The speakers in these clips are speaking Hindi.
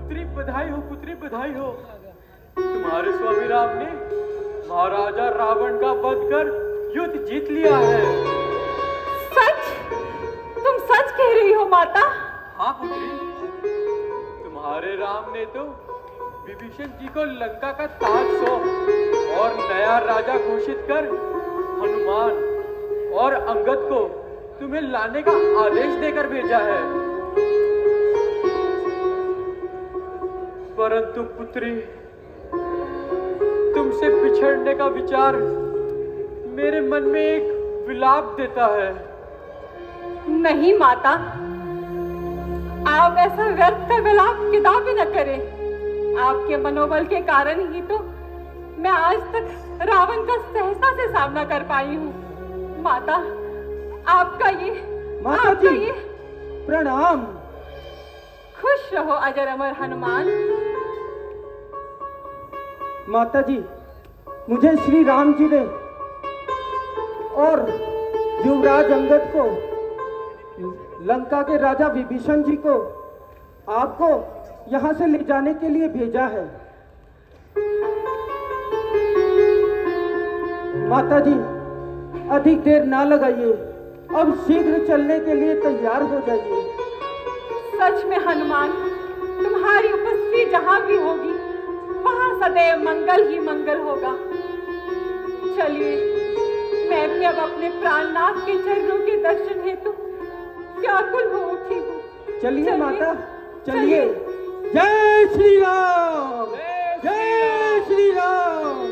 पुत्री बधाई हो। तुम्हारे स्वामी राम ने महाराजा रावण का वध कर युद्ध जीत लिया है। सच? तुम सच कह रही हो माता? हाँ पुत्री, तुम्हारे राम ने तो विभीषण जी को लंका का ताज सौंप और नया राजा घोषित कर हनुमान और अंगद को तुम्हें लाने का आदेश देकर भेजा है। परंतु पुत्री, तुमसे बिछड़ने का विचार मेरे मन में एक विलाप देता है। नहीं माता, आप ऐसा व्यर्थ का विलाप किताब न करें। आपके मनोबल के कारण ही तो मैं आज तक रावण का सहसा से सामना कर पाई हूँ। माता, आपका ये प्रणाम। खुश रहो अजर अमर हनुमान। माता जी, मुझे श्री राम जी ने और युवराज अंगद को, लंका के राजा विभीषण जी को आपको यहाँ से ले जाने के लिए भेजा है। माता जी, अधिक देर ना लगाइए, अब शीघ्र चलने के लिए तैयार हो जाइए। सच में हनुमान, तुम्हारी उपस्थिति जहाँ भी होगी वहाँ सदैव मंगल ही मंगल होगा। चलिए, मैं भी अब अपने प्राणनाथ के चरणों के दर्शन हेतु व्याकुल हो उठी हूँ। चलिए माता, चलिए। जय श्री राम, जय श्री राम।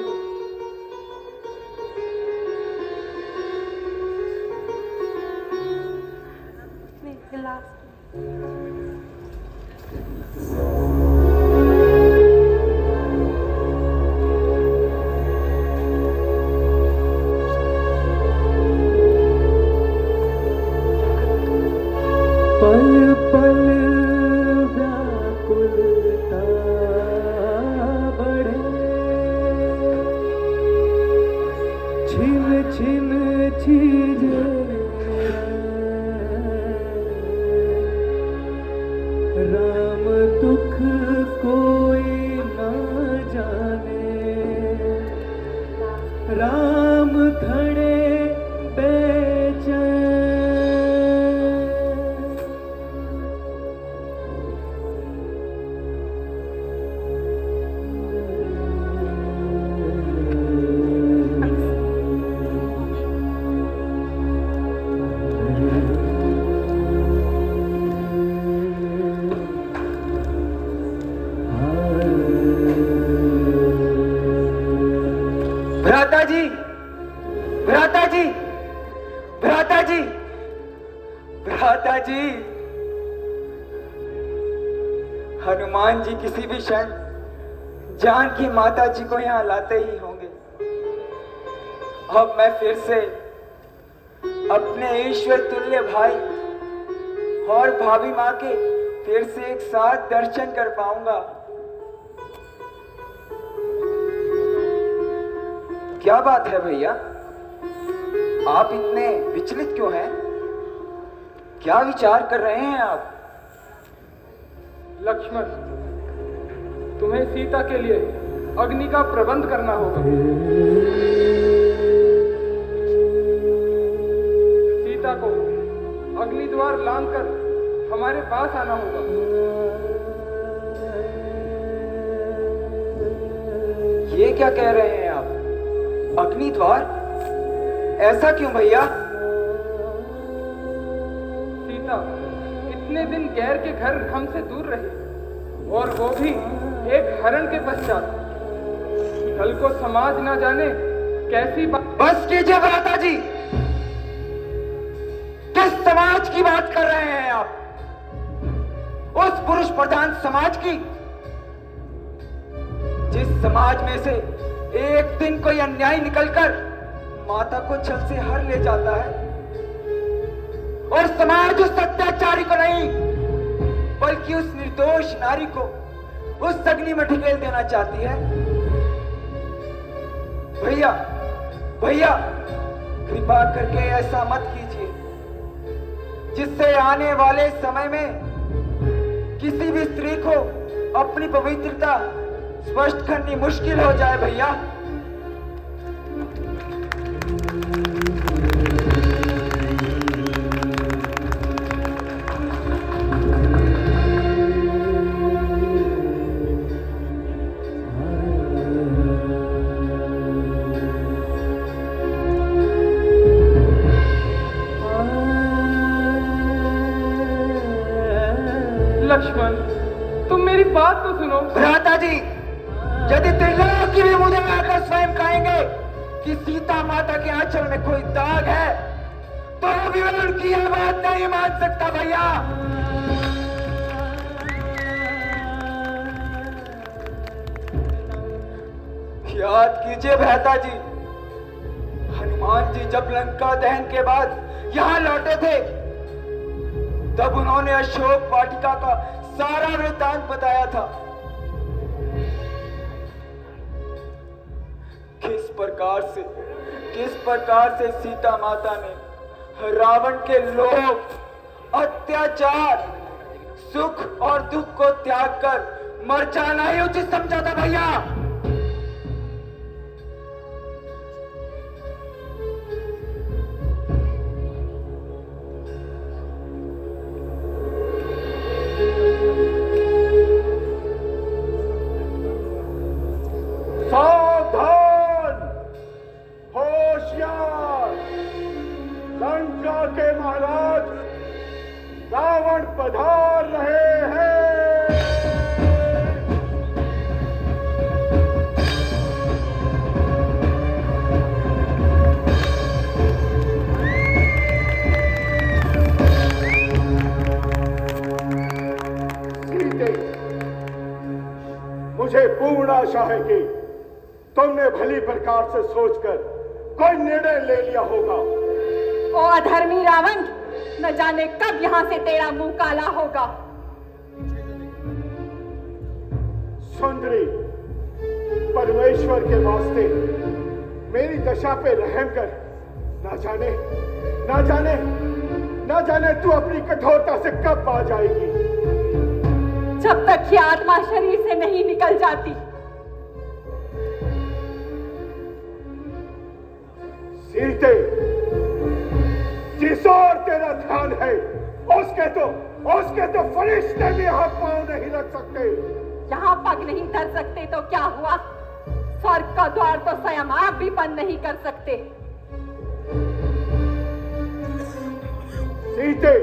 पल पल व्याकुलता बढ़े, छिन छिन चीजे राम दुख कोई ना जाने, राम खड़े बेचैन। भ्राता जी, भ्राता जी, भ्राता जी, भ्राता जी। हनुमान जी किसी भी क्षण जानकी माता जी को यहाँ लाते ही होंगे। अब मैं फिर से अपने ईश्वर तुल्य भाई और भाभी माँ के फिर से एक साथ दर्शन कर पाऊंगा। क्या बात है भैया, आप इतने विचलित क्यों हैं? क्या विचार कर रहे हैं आप? लक्ष्मण, तुम्हें सीता के लिए अग्नि का प्रबंध करना होगा। सीता को अग्नि द्वार लांघकर हमारे पास आना होगा। ये क्या कह रहे हैं आप? अग्नि द्वार? ऐसा क्यों भैया? सीता इतने दिन गैर के घर हमसे दूर रही, और वो भी एक हरण के पश्चात। कल को समाज ना जाने कैसी बात। बस कीजिए भ्राता जी, किस समाज की बात कर रहे हैं आप? उस पुरुष प्रधान समाज की, जिस समाज में से एक दिन कोई अन्यायी निकलकर माता को छल से हर ले जाता है, और समाज उस अत्याचारी को नहीं बल्कि उस निर्दोष नारी को उस अग्नि में ढकेल देना चाहती है। भैया, भैया, कृपा करके ऐसा मत कीजिए, जिससे आने वाले समय में किसी भी स्त्री को अपनी पवित्रता स्पष्ट करनी मुश्किल हो जाए भैया। लक्ष्मण, तुम मेरी बात तो सुनो। भ्राता जी, यदि त्रिलोकी भी मुझे आकर स्वयं कहेंगे कि सीता माता के आंचल में कोई दाग है, तो भी मैं उनकी यह बात नहीं मान सकता भैया। याद कीजिए भ्राता जी, हनुमान जी जब लंका दहन के बाद यहां लौटे थे, तब उन्होंने अशोक वाटिका का सारा वृत्तांत बताया था। किस प्रकार से सीता माता ने रावण के लोभ, अत्याचार, सुख और दुख को त्याग कर मर जाना ही उचित समझा था भैया। सावधान, होशियार, लंका के महाराज रावण पधार रहे हैं। सीते, मुझे पूर्ण आशा है कि तुमने भली प्रकार से सोचकर कोई निर्णय ले लिया होगा। ओ अधर्मी रावण, न जाने कब यहाँ से तेरा मुंह काला होगा। सुंदरी, परमेश्वर के वास्ते मेरी दशा पे रहम कर। ना जाने तू अपनी कठोरता से कब बाज आएगी। जब तक ये आत्मा शरीर से नहीं निकल जाती। सीते, जिस और तेरा ध्यान है, उसके तो फरिश्ते भी यहाँ पांव नहीं रख सकते। यहाँ पग नहीं धर सकते तो क्या हुआ? स्वर्ग का द्वार तो स्वयं आप भी बंद नहीं कर सकते। सीते,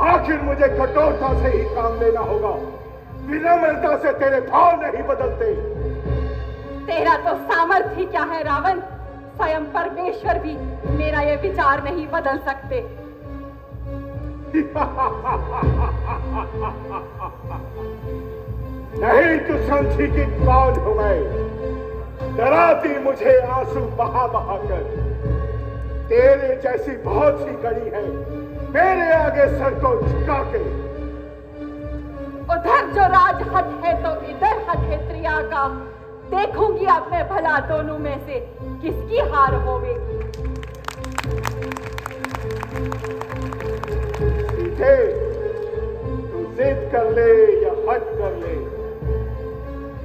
आखिर मुझे कठोरता से ही काम लेना होगा। विनम्रता से तेरे भाव नहीं बदलते। तेरा तो सामर्थ्य ही क्या है रावण? स्वयं परमेश्वर भी मेरा ये विचार नहीं बदल सकते। नहीं तू समझी कि कौन हूं मैं। डराती मुझे आंसू बहा बहा कर। तेरे जैसी बहुत सी कड़ी है मेरे आगे सर को झुका के। उधर जो राजहत है तो इधर हथ है त्रिया का। देखूंगी अब मैं भला दोनों में से किसकी हार होवेगी। सीधे तू जिद कर ले या हट कर ले,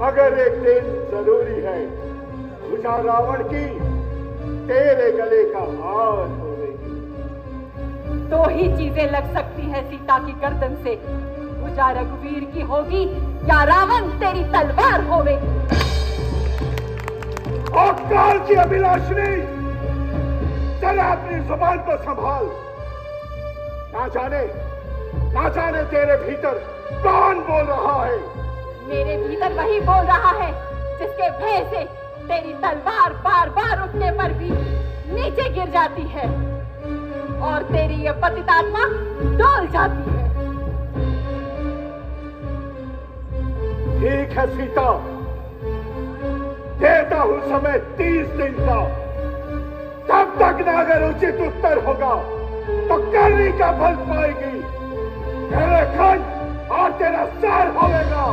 मगर एक दिन जरूरी है भुजा रावण की तेरे गले का हार होवेगी। दो ही चीजें लग सकती है सीता की गर्दन से, भुजा रघुवीर की होगी या रावण तेरी तलवार होवेगी। और काल की अभिलाषिनी, जरा अपनी जुबान को संभाल। ना जाने तेरे भीतर कौन बोल रहा है। मेरे भीतर वही बोल रहा है जिसके भय से तेरी तलवार बार बार उठने पर भी नीचे गिर जाती है और तेरी ये पतितात्मा डोल जाती है। ठीक है सीता, देता हूं समय 30 दिन का। तब तक न अगर उचित उत्तर होगा तो करनी का फल पाएगी। मेरे खंड और तेरा सार होगा।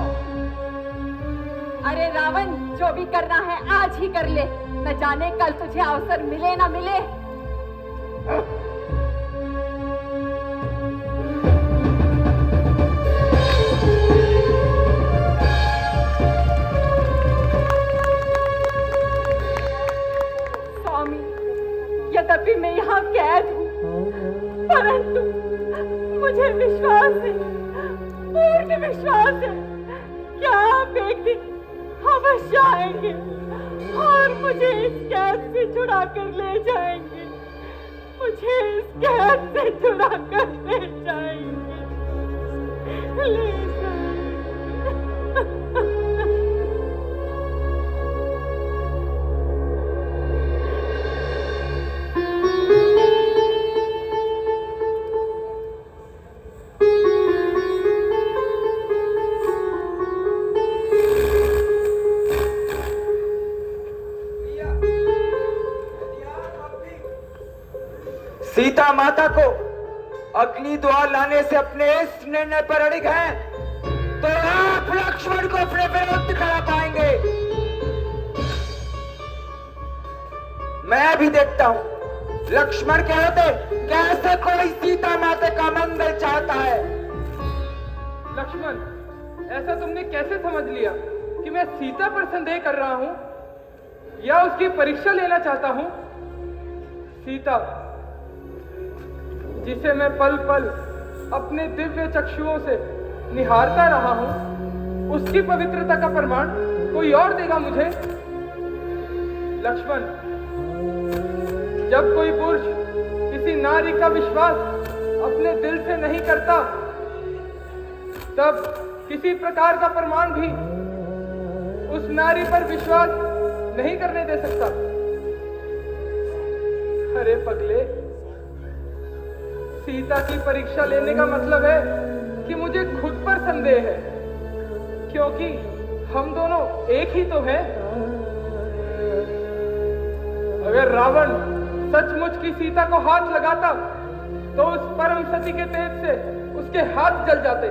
अरे रावण, जो भी करना है आज ही कर ले, न जाने कल तुझे अवसर मिले ना मिले। मुझे विश्वास है, पूर्ण विश्वास है कि आप एक दिन अवश्य आएंगे और मुझे इस कैद से छुड़ा कर ले जाएंगे, मुझे इस कैद से छुड़ा कर ले जाएंगे, ले जाएंगे। सीता माता को अग्नि द्वार लाने से अपने इस निर्णय पर अड़िग हैं, तो आप लक्ष्मण को अपने विरुद्ध करा पाएंगे। मैं भी देखता हूं लक्ष्मण के होते कैसे कोई सीता माता का मंगल चाहता है। लक्ष्मण, ऐसा तुमने कैसे समझ लिया कि मैं सीता पर संदेह कर रहा हूं या उसकी परीक्षा लेना चाहता हूं? सीता, जिसे मैं पल पल अपने दिव्य चक्षुओं से निहारता रहा हूं, उसकी पवित्रता का प्रमाण कोई और देगा मुझे? लक्ष्मण, जब कोई पुरुष किसी नारी का विश्वास अपने दिल से नहीं करता, तब किसी प्रकार का प्रमाण भी उस नारी पर विश्वास नहीं करने दे सकता। अरे पगले, सीता की परीक्षा लेने का मतलब है कि मुझे खुद पर संदेह है, क्योंकि हम दोनों एक ही तो हैं। अगर रावण सचमुच की सीता को हाथ लगाता तो उस परम सती के तेज से उसके हाथ जल जाते।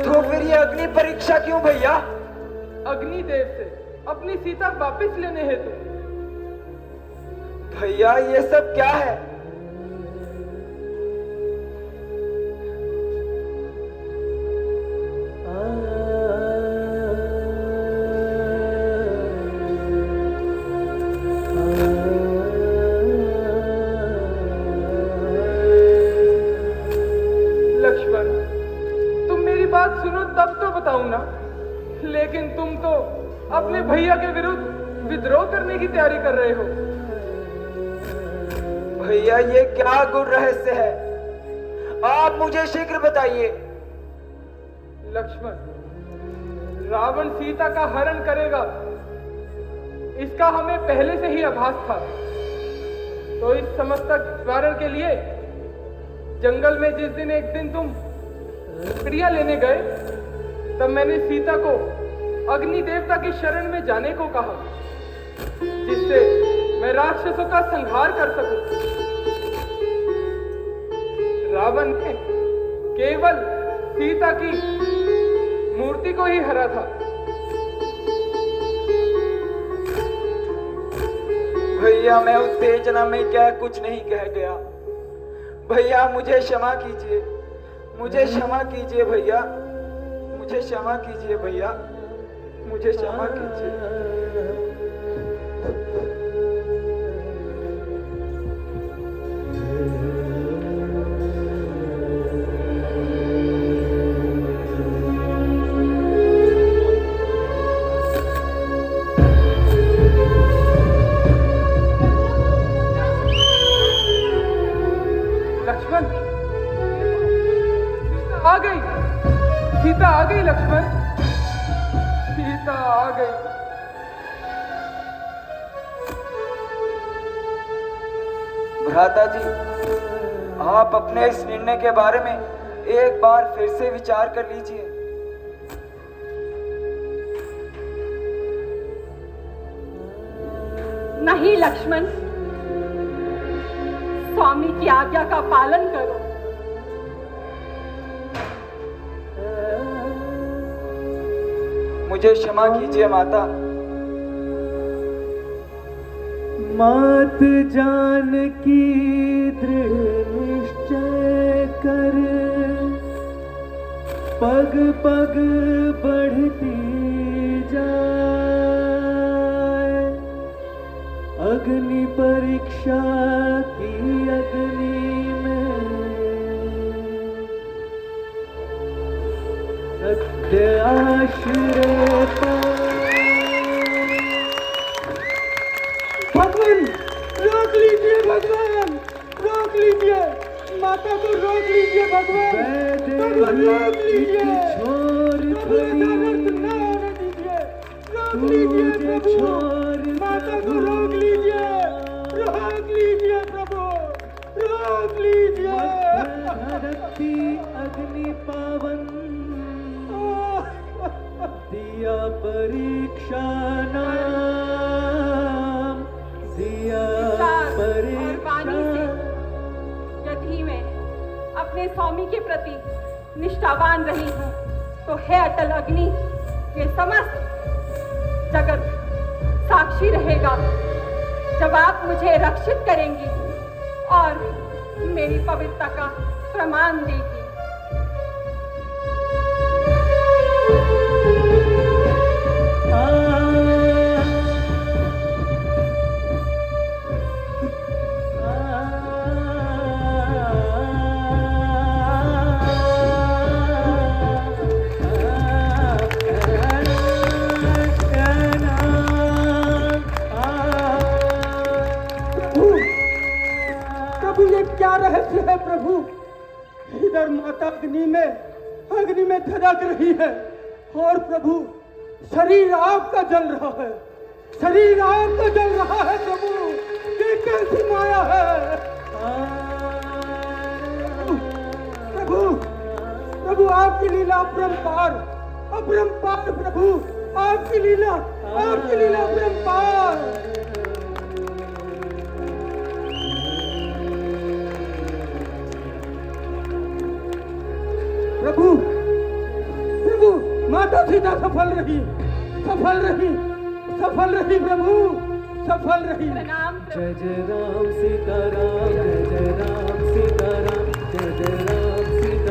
तो फिर ये अग्नि परीक्षा क्यों भैया? अग्निदेव से अपनी सीता वापस लेने हेतु। भैया ये सब क्या है? लक्ष्मण, तुम मेरी बात सुनो तब तो बताऊं ना, लेकिन तुम तो अपने भैया के विरुद्ध विद्रोह करने की तैयारी कर रहे हो। भैया ये क्या गुर रहस्य है? आप मुझे शीघ्र बताइए। लक्ष्मण, रावण सीता का हरण करेगा, इसका हमें पहले से ही आभास था। तो इस समस्या निवारण के लिए जंगल में जिस दिन एक दिन तुम लकड़ियां लेने गए, तब मैंने सीता को अग्नि देवता की शरण में जाने को कहा, जिससे मैं राक्षसों का संहार कर सकूं। रावण ने केवल सीता की मूर्ति को ही हरा था। भैया मैं उत्तेजना में क्या कुछ नहीं कह गया। भैया मुझे क्षमा कीजिए, मुझे क्षमा कीजिए भैया, मुझे क्षमा कीजिए भैया, मुझे क्षमा कीजिए। लक्ष्मण, सीता आ गई, सीता आ गई लक्ष्मण, सीता आ गई। भ्राता जी, आप अपने इस निर्णय के बारे में एक बार फिर से विचार कर लीजिए। नहीं लक्ष्मण, स्वामी की आज्ञा का पालन करो। मुझे क्षमा कीजिए माता। मात जान की दृढ़ निश्चय कर, पग पग बढ़ती जाए, अग्नि परीक्षा की अग्नि में सत्य आश्रय भगवान रोक लीजिए, भगवान रोक लीजिए, माता को रोक लीजिए, भगवान भगवान रोक लीजिए, छोर प्रभु ऐसा व्यर्थ न होने दीजिए, रोक लीजिए प्रभु, माता को रोक लीजिए प्रभु, रोक लीजिए। धरती अग्नि पावन दिया परीक्षा नाम, दिया विचार और वाणी से परीक्षा। यदि मैं अपने स्वामी के प्रति निष्ठावान रही हूँ तो हे अटल अग्नि, ये समस्त जगत साक्षी रहेगा जब आप मुझे रक्षित करेंगी और मेरी पवित्रता का प्रमाण देगी। प्रभु ये क्या रहस्य है प्रभु? इधर माता अग्नि में धधक रही है और प्रभु शरीर आग का जल रहा है, शरीर आग का जल रहा है प्रभु, ये कैसी माया है? प्रभु प्रभु आपकी लीला अपरंपार, अपरंपार प्रभु, आपकी लीला अपरंपार। प्रभु प्रभु माता सीता सफल रही प्रभु, सफल रही। प्रणाम जय जय राम सीताराम, जय जय राम सीताराम, जय जय राम सीताराम, जय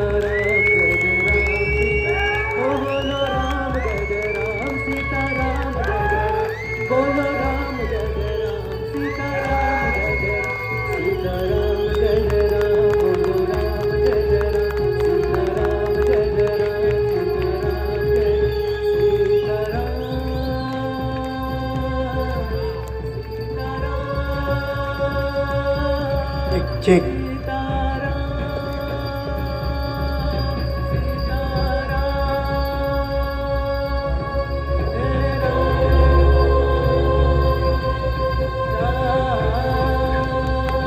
जय राम सीताराम। बोलो राम जय जय राम सीताराम, जय जय राम। बोलो राम जय जय राम सीताराम, जय जय सीताराम, जय जय राम। बोलो राम जय जय राम सीताराम, जय जय राम सीताराम, जय सीताराम। चेक